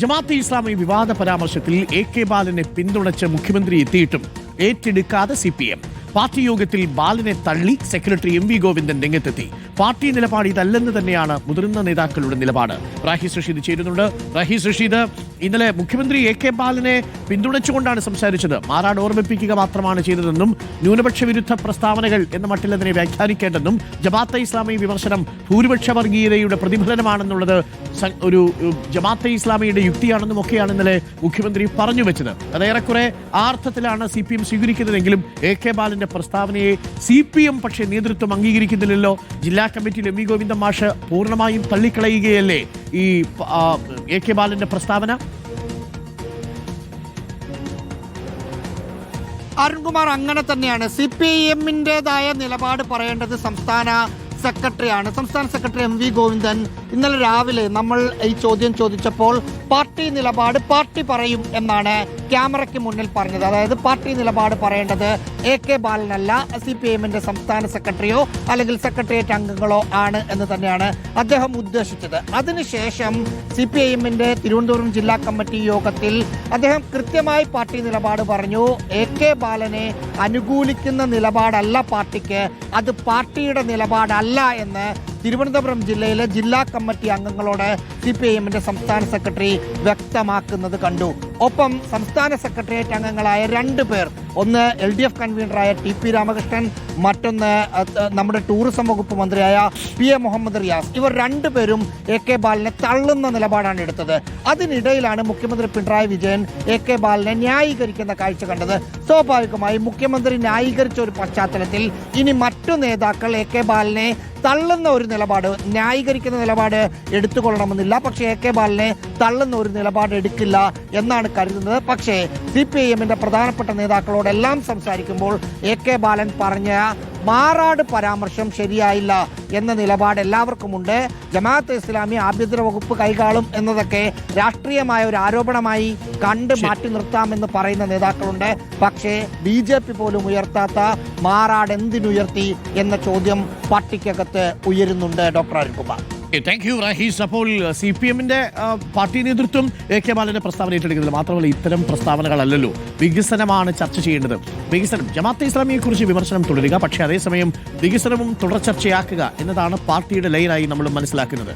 ജമാഅത്തെ ഇസ്ലാമി വിവാദ പരാമർശത്തിൽ AK ബാലനെ പിന്തുണച്ച് മുഖ്യമന്ത്രി എത്തിയിട്ടും ഏറ്റെടുക്കാതെ CPM. പാർട്ടി യോഗത്തിൽ ബാലനെ തള്ളി സെക്രട്ടറി MV ഗോവിന്ദൻ രംഗത്തെത്തി. പാർട്ടി നിലപാട് ഇതല്ലെന്ന് തന്നെയാണ് മുതിർന്ന നേതാക്കളുടെ നിലപാട്. റാഹിസ് റഷീദ് ചേരുന്നുണ്ട്. റാഹിസ് റഷീദ്, ഇന്നലെ മുഖ്യമന്ത്രി AK ബാലനെ പിന്തുണച്ചുകൊണ്ടാണ് സംസാരിച്ചത്. മാറാട് ഓർമ്മിപ്പിക്കുക മാത്രമാണ് ചെയ്തതെന്നും ന്യൂനപക്ഷ വിരുദ്ധ പ്രസ്താവനകൾ എന്ന മട്ടിൽ അതിനെ വ്യാഖ്യാനിക്കേണ്ടെന്നും ജമാഅത്തെ ഇസ്ലാമി വിമർശനം ഭൂരിപക്ഷ വർഗീയതയുടെ പ്രതിഫലനമാണെന്നുള്ളത് ഒരു ജമാഅത്തെ ഇസ്ലാമിയുടെ യുക്തിയാണെന്നും ഒക്കെയാണ് ഇന്നലെ മുഖ്യമന്ത്രി പറഞ്ഞു വെച്ചത്. അതേറെക്കുറെ ആ അർത്ഥത്തിലാണ് CPM സ്വീകരിക്കുന്നതെങ്കിലും AK ബാലന്റെ പ്രസ്താവനയെ CPM പക്ഷേ നേതൃത്വം അംഗീകരിക്കുന്നില്ലല്ലോ. ജില്ലാ കമ്മിറ്റിയിൽ MV ഗോവിന്ദൻ മാഷ് പൂർണ്ണമായും തള്ളിക്കളയുകയല്ലേ ഈ AK ബാലന്റെ പ്രസ്താവന? അരുൺകുമാർ, അങ്ങനെ തന്നെയാണ്. CPM-ന്റേതായ നിലപാട് പറയേണ്ടത് സംസ്ഥാന സെക്രട്ടറിയാണ്. സംസ്ഥാന സെക്രട്ടറി MV ഗോവിന്ദൻ ഇന്നലെ രാവിലെ നമ്മൾ ഈ ചോദ്യം ചോദിച്ചപ്പോൾ പാർട്ടി നിലപാട് പാർട്ടി പറയും എന്നാണ് ക്യാമറയ്ക്ക് മുന്നിൽ പറഞ്ഞത്. അതായത് പാർട്ടി നിലപാട് പറയേണ്ടത് AK ബാലനല്ല, CPM-ന്റെ സംസ്ഥാന സെക്രട്ടറിയോ അല്ലെങ്കിൽ സെക്രട്ടേറിയറ്റ് അംഗങ്ങളോ ആണ് എന്ന് തന്നെയാണ് അദ്ദേഹം ഉദ്ദേശിച്ചത്. അതിനുശേഷം CPM-ന്റെ തിരുവനന്തപുരം ജില്ലാ കമ്മിറ്റി യോഗത്തിൽ അദ്ദേഹം കൃത്യമായി പാർട്ടി നിലപാട് പറഞ്ഞു. AK ബാലനെ അനുകൂലിക്കുന്ന നിലപാടല്ല പാർട്ടിക്ക്, അത് പാർട്ടിയുടെ നിലപാടല്ല എന്ന് തിരുവനന്തപുരം ജില്ലയിലെ ജില്ലാ കമ്മിറ്റി അംഗങ്ങളോട് CPM-ന്റെ സംസ്ഥാന സെക്രട്ടറി വ്യക്തമാക്കുന്നത് കണ്ടു. ഒപ്പം സംസ്ഥാന സെക്രട്ടേറിയറ്റ് അംഗങ്ങളായ 2 പേർ, ഒന്ന് LDF കൺവീനറായ TP രാമകൃഷ്ണൻ, മറ്റൊന്ന് നമ്മുടെ ടൂറിസം വകുപ്പ് മന്ത്രിയായ PA മുഹമ്മദ് റിയാസ്, ഇവർ 2 പേരും AK ബാലനെ തള്ളുന്ന നിലപാടാണ് എടുത്തത്. അതിനിടയിലാണ് മുഖ്യമന്ത്രി പിണറായി വിജയൻ AK ബാലനെ ന്യായീകരിക്കുന്ന കാഴ്ച കണ്ടത്. സ്വാഭാവികമായി മുഖ്യമന്ത്രി ന്യായീകരിച്ച ഒരു പശ്ചാത്തലത്തിൽ ഇനി മറ്റു നേതാക്കൾ AK ബാലനെ തള്ളുന്ന ഒരു നിലപാട്, ന്യായീകരിക്കുന്ന നിലപാട് എടുത്തുകൊള്ളണമെന്നില്ല. പക്ഷേ AK ബാലനെ തള്ളുന്ന ഒരു നിലപാട് എടുക്കില്ല എന്നാണ് കരുതുന്നത്. പക്ഷേ CPM-ന്റെ പ്രധാനപ്പെട്ട നേതാക്കളോടെല്ലാം സംസാരിക്കുമ്പോൾ AK ബാലൻ പറഞ്ഞ മാറാട് പരാമർശം ശരിയായില്ല എന്ന നിലപാട് എല്ലാവർക്കുമുണ്ട്. ജമാഅത്തെ ഇസ്ലാമി ആഭ്യന്തര വകുപ്പ് കൈകാളും എന്നതൊക്കെ രാഷ്ട്രീയമായ ഒരു ആരോപണമായി കണ്ട് മാറ്റി നിർത്താമെന്ന് പറയുന്ന നേതാക്കളുണ്ട്. പക്ഷേ BJP പോലും ഉയർത്താത്ത മാറാട് എന്തിനുയർത്തി എന്ന ചോദ്യം പാർട്ടിക്കകത്ത് ഉയരുന്നുണ്ട്. Doctor Arunkumar. Thank you Rahees. അപ്പോൾ CPM-ന്റെ പാർട്ടി നേതൃത്വം AK ബാലന്റെ പ്രസ്താവന ഏറ്റെടുക്കുന്നില്ല. മാത്രമല്ല, ഇത്തരം പ്രസ്താവനകളല്ലല്ലോ വികസനമാണ് ചർച്ച ചെയ്യേണ്ടത്. വികസനം, ജമാഅത്തെ ഇസ്ലാമിയെ കുറിച്ച് വിമർശനം തുടരുക, പക്ഷേ അതേസമയം വികസനവും തുടർ ചർച്ചയാക്കുക എന്നതാണ് പാർട്ടിയുടെ ലൈനായി നമ്മൾ മനസ്സിലാക്കുന്നത്.